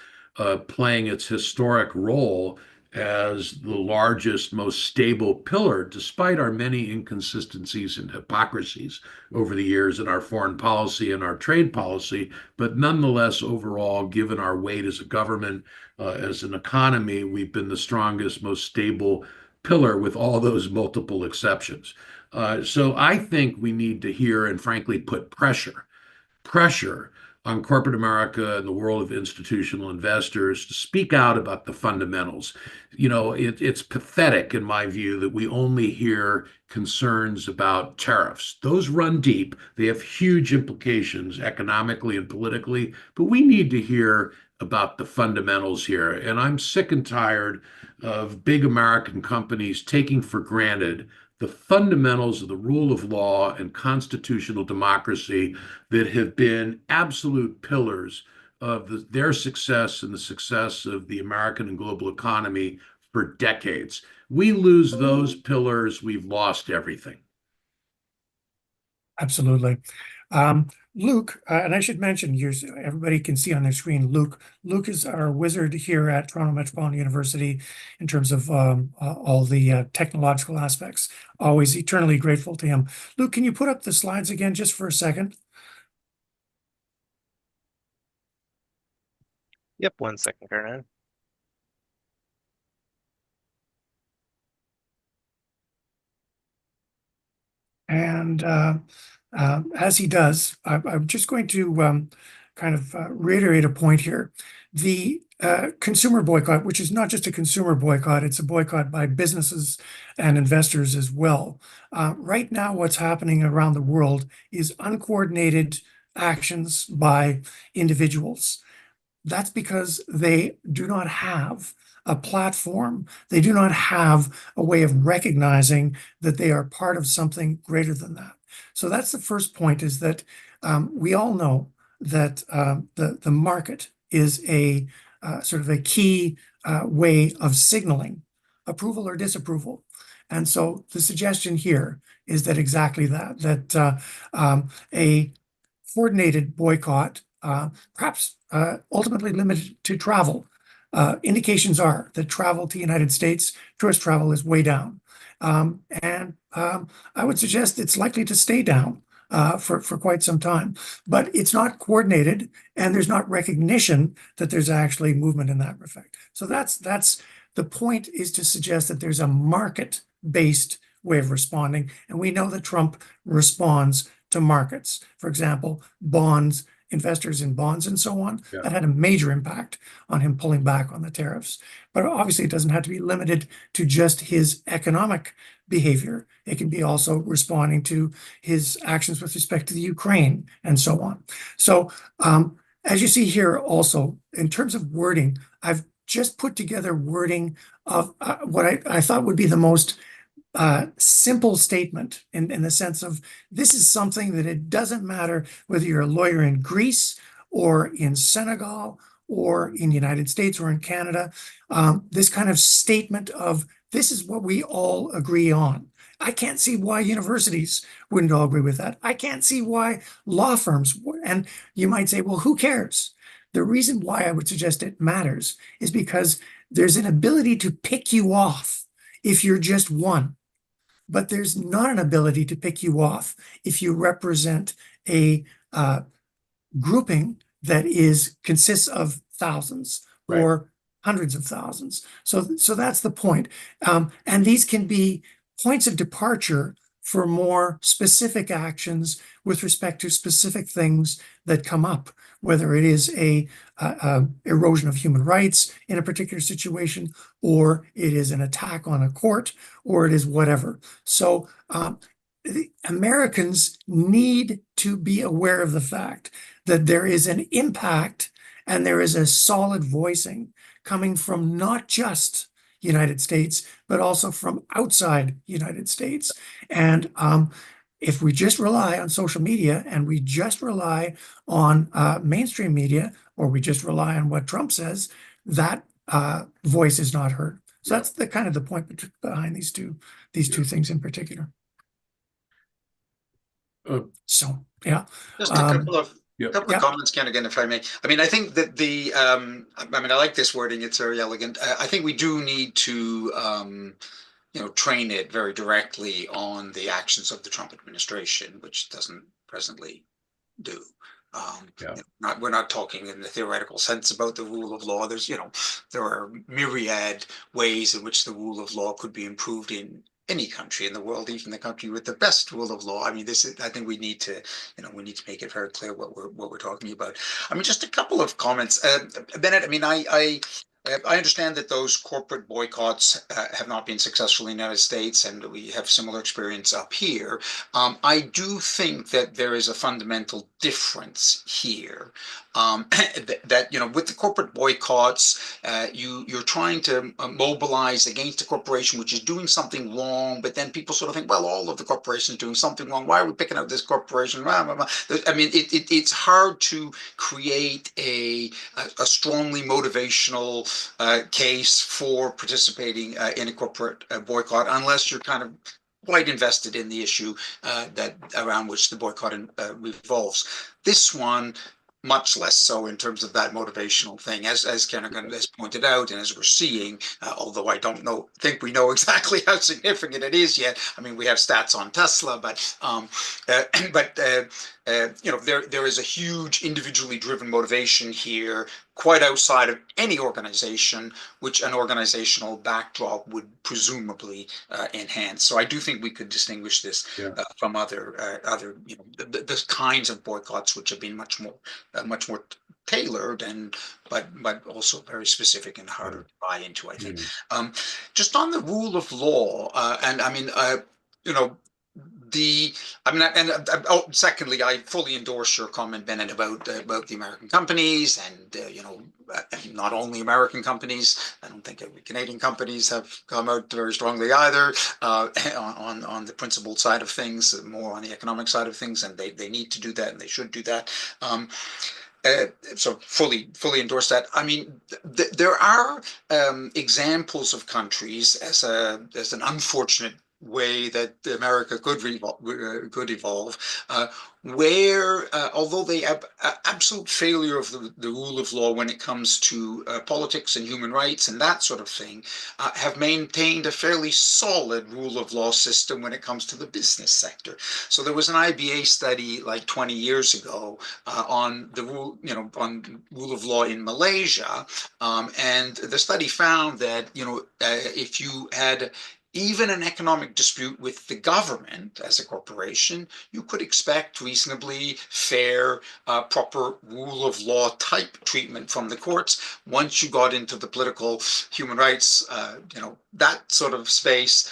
Speaker 3: playing its historic role as the largest, most stable pillar, despite our many inconsistencies and hypocrisies over the years in our foreign policy and our trade policy. But nonetheless, overall, given our weight as a government, as an economy, we've been the strongest, most stable pillar with all those multiple exceptions. So I think we need to hear and frankly put pressure on corporate America and the world of institutional investors to speak out about the fundamentals. It's pathetic, in my view, that we only hear concerns about tariffs. Those run deep. They have huge implications economically and politically, but we need to hear about the fundamentals here. And I'm sick and tired of big American companies taking for granted the fundamentals of the rule of law and constitutional democracy that have been absolute pillars of their success and the success of the American and global economy for decades. We lose those pillars, we've lost everything.
Speaker 1: Absolutely. Luke, and I should mention, everybody can see on their screen, Luke is our wizard here at Toronto Metropolitan University in terms of all the technological aspects. Always eternally grateful to him. Luke, can you put up the slides again just for a second?
Speaker 4: Yep, 1 second, Kernan.
Speaker 1: And as he does, I'm just going to kind of reiterate a point here. The consumer boycott, which is not just a consumer boycott, it's a boycott by businesses and investors as well. Right now, what's happening around the world is uncoordinated actions by individuals. That's because they do not have a platform. They do not have a way of recognizing that they are part of something greater than that. So that's the first point, is that we all know that the market is a sort of a key way of signaling approval or disapproval. And so the suggestion here is that exactly that a coordinated boycott, perhaps ultimately limited to travel. Indications are that travel to the United States, tourist travel, is way down. And I would suggest it's likely to stay down for quite some time. But it's not coordinated, and there's not recognition that there's actually movement in that effect. So that's the point, is to suggest that there's a market-based way of responding. And we know that Trump responds to markets. For example, bonds, investors in bonds and so on.
Speaker 3: Yeah.
Speaker 1: That had a major impact on him pulling back on the tariffs. But obviously it doesn't have to be limited to just his economic behavior. It can be also responding to his actions with respect to the Ukraine and so on. So as you see here also, in terms of wording, I've just put together wording of what I thought would be the most simple statement in the sense of, this is something that it doesn't matter whether you're a lawyer in Greece or in Senegal or in the United States or in Canada. This kind of statement of, this is what we all agree on. I can't see why universities wouldn't all agree with that. I can't see why law firms would. And you might say, well, who cares? The reason why I would suggest it matters is because there's an ability to pick you off if you're just one. But there's not an ability to pick you off if you represent a grouping that consists of thousands or hundreds of thousands. So that's the point. And these can be points of departure for more specific actions with respect to specific things that come up, whether it is a erosion of human rights in a particular situation, or it is an attack on a court, or it is whatever. So Americans need to be aware of the fact that there is an impact and there is a solid voicing coming from not just United States, but also from outside United States. And if we just rely on social media, and we just rely on mainstream media, or we just rely on what Trump says, that voice is not heard. So that's the kind of the point behind these two things in particular. So yeah,
Speaker 2: just a couple of
Speaker 3: Yep.
Speaker 2: couple of comments, Ken, again, if I may. I mean, I think that I like this wording. It's very elegant. I think we do need to train it very directly on the actions of the Trump administration, which it doesn't presently do. We're not talking in the theoretical sense about the rule of law. There are myriad ways in which the rule of law could be improved in any country in the world, even the country with the best rule of law. I mean, I think we need to make it very clear what we're talking about. I mean, just a couple of comments, Bennett. I mean, I understand that those corporate boycotts have not been successful in the United States, and we have similar experience up here. I do think that there is a fundamental difference here. That with the corporate boycotts, you're trying to mobilize against a corporation which is doing something wrong, but then people sort of think, well, all of the corporations are doing something wrong. Why are we picking out this corporation? I mean, it's hard to create a strongly motivational case for participating in a corporate boycott unless you're kind of quite invested in the issue that around which the boycott revolves. This one, much less so in terms of that motivational thing, as Kenrigan has pointed out, and as we're seeing, although I don't think we know exactly how significant it is yet. I mean, we have stats on Tesla, but there is a huge individually driven motivation here, quite outside of any organization, which an organizational backdrop would presumably enhance. So I do think we could distinguish this from other the kinds of boycotts which have been much more tailored but also very specific and harder to buy into, I think. Just on the rule of law, and I mean, secondly, I fully endorse your comment, Bennett, about the American companies, and not only American companies. I don't think Canadian companies have come out very strongly either on the principled side of things, more on the economic side of things, and they need to do that, and they should do that. So fully endorse that. I mean, there are examples of countries as an unfortunate way that America could evolve, where although they have absolute failure of the rule of law when it comes to politics and human rights and that sort of thing, have maintained a fairly solid rule of law system when it comes to the business sector. So there was an IBA study like 20 years ago on the rule of law in Malaysia, and the study found that if you had even an economic dispute with the government as a corporation, you could expect reasonably fair, proper rule of law type treatment from the courts. Once you got into the political human rights, that sort of space,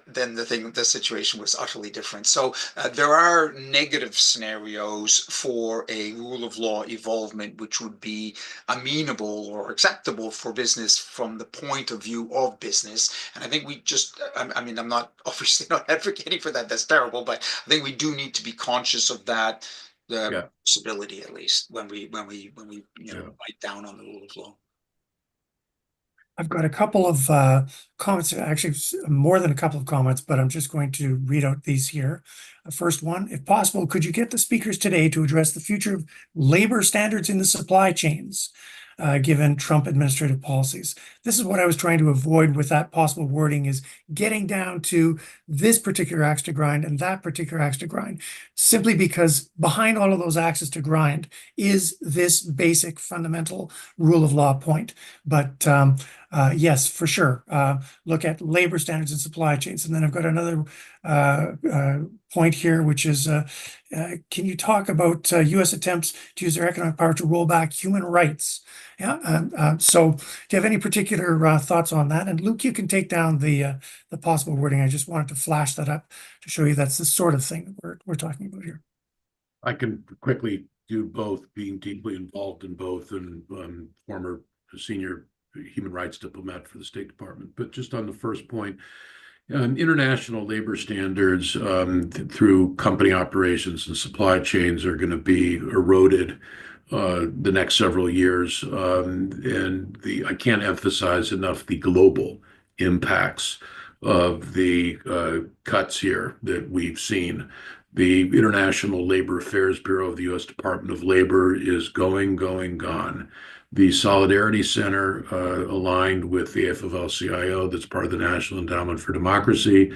Speaker 2: then the situation was utterly different. So there are negative scenarios for a rule of law evolvement, which would be amenable or acceptable for business from the point of view of business. And I think we just, I'm not obviously not advocating for that. That's terrible, but I think we do need to be conscious of that possibility, at least when we bite down on the rule of law.
Speaker 1: I've got a couple of comments, actually more than a couple of comments, but I'm just going to read out these here. First one, if possible, could you get the speakers today to address the future of labor standards in the supply chains, given Trump administrative policies? This is what I was trying to avoid with that possible wording, is getting down to this particular axe to grind and that particular axe to grind, simply because behind all of those axes to grind is this basic fundamental rule of law point. But yes, for sure, look at labor standards and supply chains. And then I've got another point here, which is, can you talk about U.S. attempts to use their economic power to roll back human rights? Yeah. So do you have any particular thoughts on that? And Luke, you can take down the possible wording. I just wanted to flash that up to show you that's the sort of thing that we're talking about here.
Speaker 3: I can quickly do both, being deeply involved in both, and former senior human rights diplomat for the State Department. But just on the first point, international labor standards through company operations and supply chains are going to be eroded the next several years. And I can't emphasize enough the global impacts of the cuts here that we've seen. The International Labor Affairs Bureau of the U.S. Department of Labor is gone. The Solidarity Center, aligned with the AFL-CIO, that's part of the National Endowment for Democracy,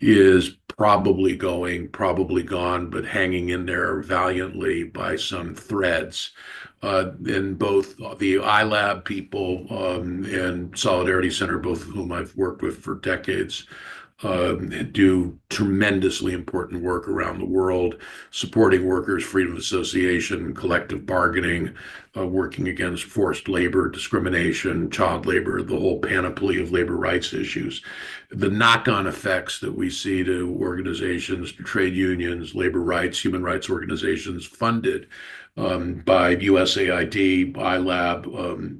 Speaker 3: is probably gone, but hanging in there valiantly by some threads. And both the iLab people and Solidarity Center, both of whom I've worked with for decades, do tremendously important work around the world, supporting workers' freedom of association, collective bargaining, working against forced labor, discrimination, child labor, the whole panoply of labor rights issues. The knock-on effects that we see to organizations, trade unions, labor rights, human rights organizations funded by USAID, iLab,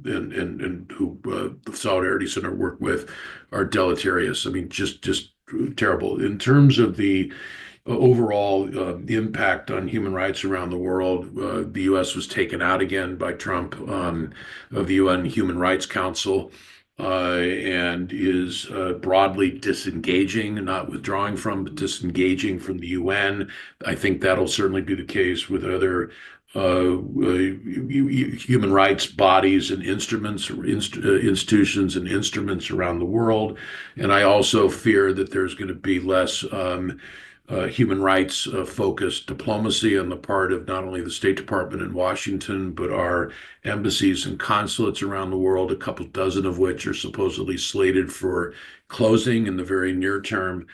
Speaker 3: and who the Solidarity Center work with, are deleterious. I mean, just terrible. In terms of the overall impact on human rights around the world, the U.S. was taken out again by Trump of the UN Human Rights Council, and is broadly disengaging, not withdrawing from, but disengaging from the UN. I think that'll certainly be the case with other human rights bodies and institutions and instruments around the world. And I also fear that there's going to be less human rights focused diplomacy on the part of not only the State Department in Washington, but our embassies and consulates around the world, a couple dozen of which are supposedly slated for closing in the very near term.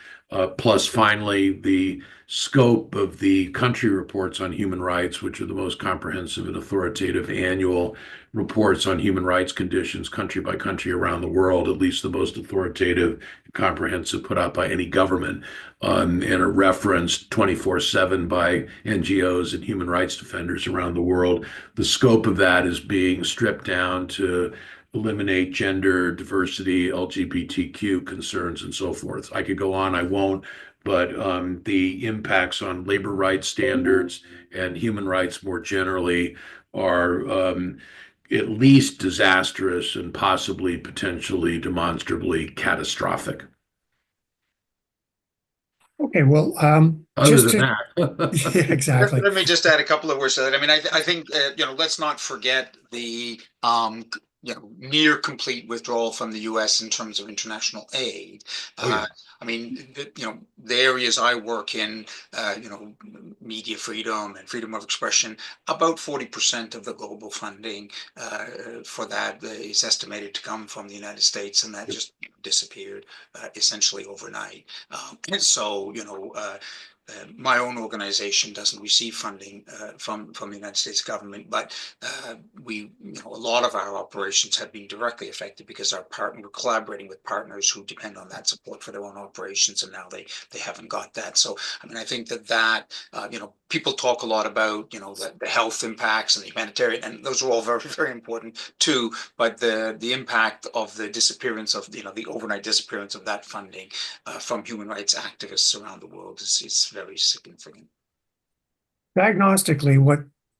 Speaker 3: Plus, finally, the scope of the country reports on human rights, which are the most comprehensive and authoritative annual reports on human rights conditions country by country around the world, at least the most authoritative, comprehensive put out by any government, and are referenced 24/7 by NGOs and human rights defenders around the world. The scope of that is being stripped down to eliminate gender, diversity, LGBTQ concerns, and so forth. I could go on, I won't, but the impacts on labor rights standards and human rights more generally are at least disastrous and possibly potentially demonstrably catastrophic.
Speaker 1: Okay, well,
Speaker 3: Other
Speaker 1: just
Speaker 3: than
Speaker 1: to,
Speaker 3: that,
Speaker 1: yeah, exactly.
Speaker 2: Let me just add a couple of words to that. I mean, I think, let's not forget the, near complete withdrawal from the US in terms of international aid.
Speaker 3: Oh, yeah.
Speaker 2: I mean, the areas I work in, media freedom and freedom of expression, about 40% of the global funding for that is estimated to come from the United States, and that just disappeared essentially overnight. And so, my own organization doesn't receive funding from the United States government, but a lot of our operations have been directly affected because we're collaborating with partners who depend on that support for their own operations, and now they haven't got that. So, I mean, I think that people talk a lot about the health impacts and the humanitarian, and those are all very, very important too. But the impact of the disappearance of the overnight disappearance of that funding from human rights activists around the world is very significant.
Speaker 1: Diagnostically,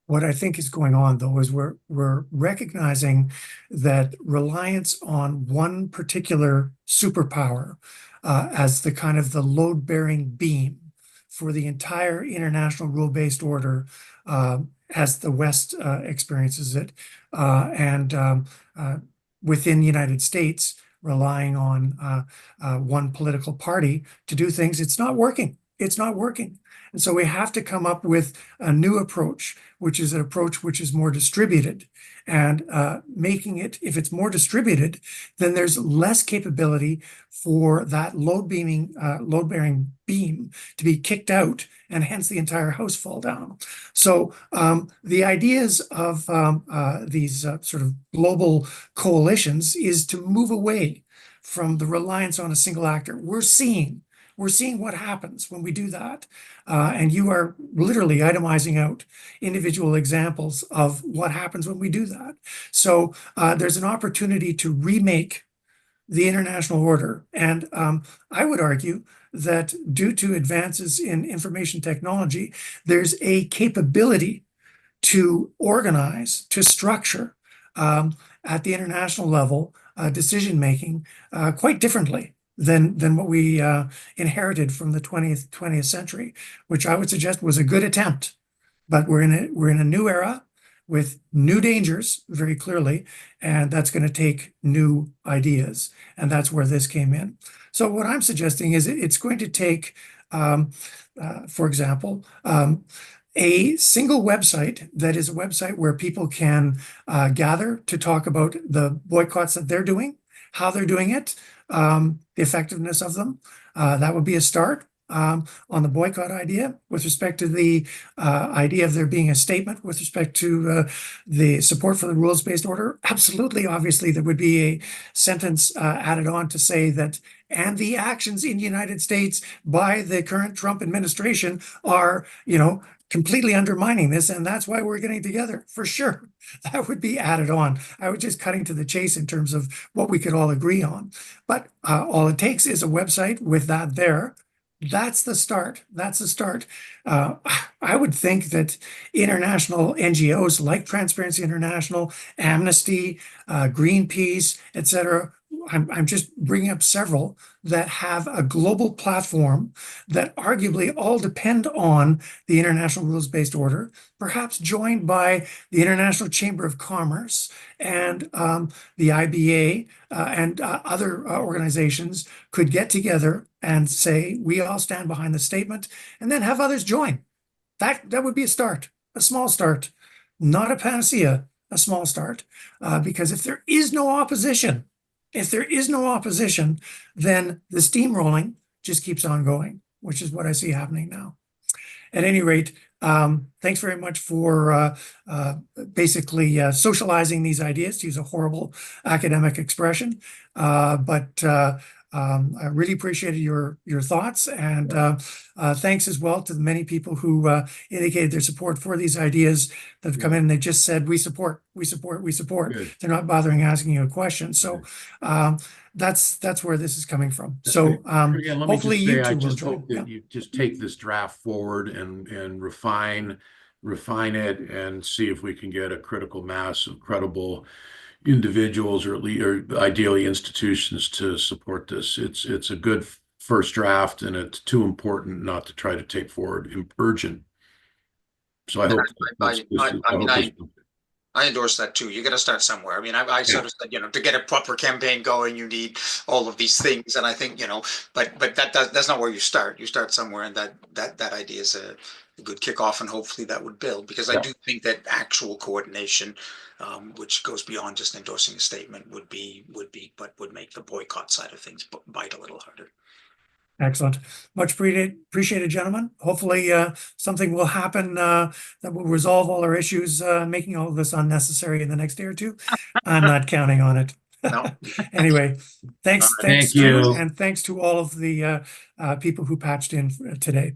Speaker 1: what I think is going on, though, is we're recognizing that reliance on one particular superpower as the kind of the load-bearing beam for the entire international rule-based order as the West experiences it, and within the United States, relying on one political party to do things, it's not working. It's not working. And so we have to come up with a new approach, which is an approach which is more distributed, and making it, if it's more distributed, then there's less capability for that load-bearing beam to be kicked out, and hence the entire house fall down. So the ideas of these sort of global coalitions is to move away from the reliance on a single actor. We're seeing what happens when we do that. And you are literally itemizing out individual examples of what happens when we do that. So there's an opportunity to remake the international order. And I would argue that due to advances in information technology, there's a capability to organize, to structure at the international level decision-making quite differently than what we inherited from the 20th century, which I would suggest was a good attempt. But we're in a new era with new dangers, very clearly, and that's going to take new ideas, and that's where this came in. So what I'm suggesting is it's going to take, for example, a single website that is a website where people can gather to talk about the boycotts that they're doing, how they're doing it, the effectiveness of them. That would be a start on the boycott idea. With respect to the idea of there being a statement with respect to the support for the rules-based order, absolutely, obviously, there would be a sentence added on to say that, and the actions in the United States by the current Trump administration are, completely undermining this, and that's why we're getting together, for sure. That would be added on. I was just cutting to the chase in terms of what we could all agree on. But all it takes is a website with that there. That's the start. That's the start. I would think that international NGOs like Transparency International, Amnesty, Greenpeace, etc., I'm just bringing up several that have a global platform that arguably all depend on the international rules-based order, perhaps joined by the International Chamber of Commerce and the IBA and other organizations could get together and say, we all stand behind the statement, and then have others join. That would be a start, a small start, not a panacea, a small start. Because if there is no opposition, then the steamrolling just keeps on going, which is what I see happening now. at any rate, thanks very much for basically socializing these ideas, to use a horrible academic expression. But I really appreciated your thoughts, and thanks as well to the many people who indicated their support for these ideas that have come in. They just said, we support.
Speaker 3: Good.
Speaker 1: They're not bothering asking you a question. So that's where this is coming from.
Speaker 3: That's
Speaker 1: So
Speaker 3: great. Again, let me
Speaker 1: hopefully
Speaker 3: just say,
Speaker 1: you
Speaker 3: I
Speaker 1: two will
Speaker 3: just
Speaker 1: join.
Speaker 3: hope that you just take this draft forward and refine it and see if we can get a critical mass of credible individuals, or ideally institutions, to support this. It's a good first draft, and it's too important not to try to take forward urgent. So I hope
Speaker 2: I endorse that too. You got to start somewhere. I mean, I sort of said, to get a proper campaign going, you need all of these things, and I think, but that's not where you start. You start somewhere, and that idea is a good kickoff, and hopefully that would build, because I do think that actual coordination, which goes beyond just endorsing a statement, would make the boycott side of things bite a little harder.
Speaker 1: Excellent. Much appreciated, gentlemen. Hopefully something will happen that will resolve all our issues, making all of this unnecessary in the next day or two. I'm not counting on it.
Speaker 2: No.
Speaker 1: Anyway, thanks
Speaker 3: Thank you.
Speaker 1: and thanks to all of the people who patched in today.